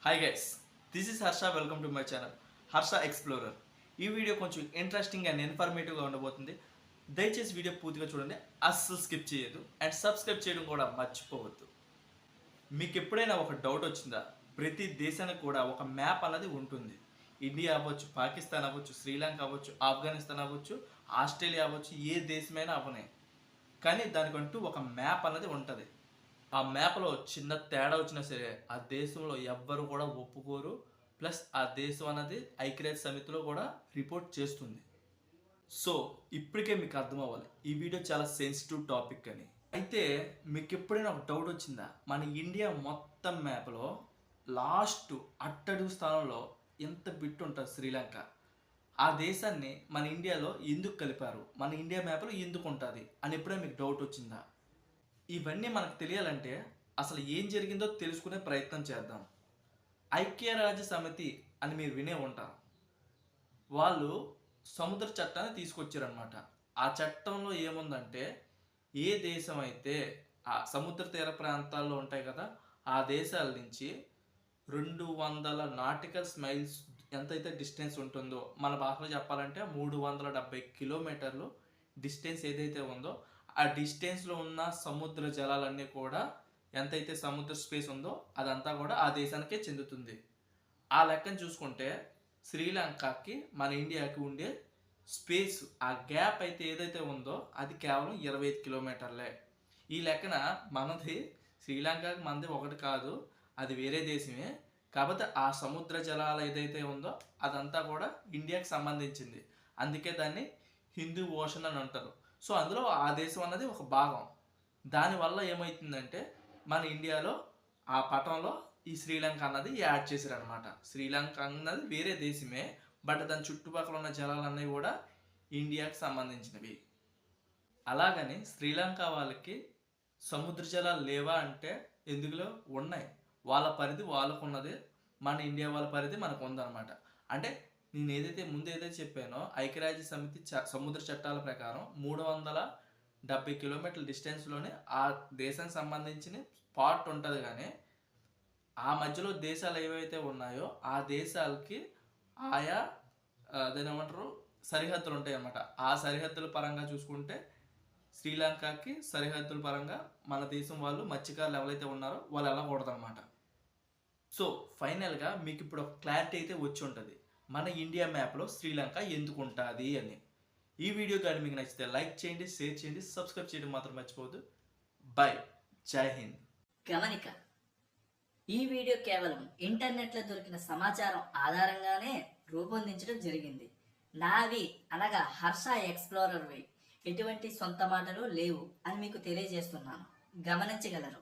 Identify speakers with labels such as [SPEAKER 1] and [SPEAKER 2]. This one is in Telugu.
[SPEAKER 1] Hi guys, this is Harsha. Welcome to my channel Harsha explorer. ఈ వీడియో కొంచెం ఇంట్రెస్టింగ్ అండ్ ఇన్ఫర్మేటివ్గా ఉండబోతుంది. దయచేసి వీడియో పూర్తిగా చూడండి, అస్సలు స్కిప్ చేయొద్దు అండ్ సబ్స్క్రైబ్ చేయడం కూడా మర్చిపోవద్దు. మీకు ఎప్పుడైనా ఒక డౌట్ వచ్చిందా? ప్రతి దేశానికి కూడా ఒక మ్యాప్ అన్నది ఉంటుంది. ఇండియా అవ్వచ్చు, పాకిస్తాన్ అవ్వచ్చు, శ్రీలంక అవ్వచ్చు, ఆఫ్ఘనిస్తాన్ అవ్వచ్చు, ఆస్ట్రేలియా అవ్వచ్చు, ఏ దేశమైనా అవనే. కానీ దానికంటూ ఒక మ్యాప్ అన్నది ఉంటుంది. ఆ మ్యాప్లో చిన్న తేడా వచ్చినా సరే ఆ దేశంలో ఎవ్వరు కూడా ఒప్పుకోరు. ప్లస్ ఆ దేశం అన్నది ఐక్యరాజ్య సమితిలో కూడా రిపోర్ట్ చేస్తుంది. సో ఇప్పటికే మీకు అర్థం అవ్వాలి ఈ వీడియో చాలా సెన్సిటివ్ టాపిక్ అని. అయితే మీకు ఎప్పుడైనా ఒక డౌట్ వచ్చిందా? మన ఇండియా మొత్తం మ్యాప్లో లాస్ట్ అట్టడుగు స్థానంలో ఎంత బిట్ ఉంటుంది శ్రీలంక. ఆ దేశాన్ని మన ఇండియాలో ఎందుకు కలిపారు, మన ఇండియా మ్యాప్లో ఎందుకు ఉంటుంది అని ఎప్పుడైనా మీకు డౌట్ వచ్చిందా? ఇవన్నీ మనకు తెలియాలంటే అసలు ఏం జరిగిందో తెలుసుకునే ప్రయత్నం చేద్దాం. ఐక్యరాజ్య సమితి అని మీరు వినే ఉంటారు. వాళ్ళు సముద్ర చట్టాన్ని తీసుకొచ్చారనమాట. ఆ చట్టంలో ఏముందంటే ఏ దేశం అయితే ఆ సముద్ర తీర ప్రాంతాల్లో ఉంటాయి కదా, ఆ దేశాల నుంచి 200 నాటికల్ మైల్స్ ఎంతైతే డిస్టెన్స్ ఉంటుందో, మన భాషలో చెప్పాలంటే 370 కిలోమీటర్లు డిస్టెన్స్ ఏదైతే ఉందో ఆ డిస్టెన్స్లో ఉన్న సముద్ర జలాలన్నీ కూడా ఎంతైతే సముద్ర స్పేస్ ఉందో అదంతా కూడా ఆ దేశానికే చెందుతుంది. ఆ లెక్కను చూసుకుంటే శ్రీలంకకి మన ఇండియాకి ఉండే స్పేస్, ఆ గ్యాప్ అయితే ఏదైతే ఉందో అది కేవలం 25 కిలోమీటర్లే. ఈ లెక్కన మనది శ్రీలంకకి మనది ఒకటి కాదు, అది వేరే దేశమే. కాకపోతే ఆ సముద్ర జలాలు ఏదైతే ఉందో అదంతా కూడా ఇండియాకి సంబంధించింది. అందుకే దాన్ని హిందూ ఓషన్ అని అంటారు. సో అందులో ఆ దేశం అన్నది ఒక భాగం. దానివల్ల ఏమవుతుందంటే మన ఇండియాలో ఆ పటంలో ఈ శ్రీలంక అన్నది యాడ్ చేశారనమాట. శ్రీలంక అన్నది వేరే దేశమే, బట్ దాని చుట్టుపక్కల ఉన్న జలాలన్నీ కూడా ఇండియాకి సంబంధించినవి. అలాగని శ్రీలంక వాళ్ళకి సముద్ర జలాలు లేవా అంటే ఎందుకులో ఉన్నాయి. వాళ్ళ పరిధి వాళ్ళకున్నది, మన ఇండియా వాళ్ళ పరిధి మనకు ఉందన్నమాట. అంటే నేను ముందు ఏదైతే చెప్పానో ఐక్యరాజ్య సమితి సముద్ర చట్టాల ప్రకారం 370 కిలోమీటర్ల డిస్టెన్స్లోనే ఆ దేశానికి సంబంధించిన స్పాట్ ఉంటుంది. కానీ ఆ మధ్యలో దేశాలు ఏవైతే ఉన్నాయో ఆ దేశాలకి ఆయా దాని ఏమంటారు సరిహద్దులు ఉంటాయి అన్నమాట. ఆ సరిహద్దుల పరంగా చూసుకుంటే శ్రీలంకకి సరిహద్దుల పరంగా మన దేశం వాళ్ళు మత్స్యకారులు ఎవరైతే ఉన్నారో వాళ్ళు వెళ్ళకూడదు అనమాట. సో ఫైనల్గా మీకు ఇప్పుడు ఒక క్లారిటీ అయితే వచ్చి ఉంటుంది, మన ఇండియా మ్యాప్లో శ్రీలంక ఎందుకు ఉంటుంది అని. ఈ వీడియో కానీ మీకు నచ్చితే లైక్ చేయండి, షేర్ చేయండి, సబ్స్క్రైబ్ చేయడం మాత్రం మర్చిపోవద్దు. బై, జై హింద్.
[SPEAKER 2] గమనిక: ఈ వీడియో కేవలం ఇంటర్నెట్లో దొరికిన సమాచారం ఆధారంగానే రూపొందించడం జరిగింది. నావి అనగా హర్ష ఎక్స్ప్లోరర్వి ఎటువంటి సొంత మాటలు లేవు అని మీకు తెలియజేస్తున్నాను, గమనించగలరు.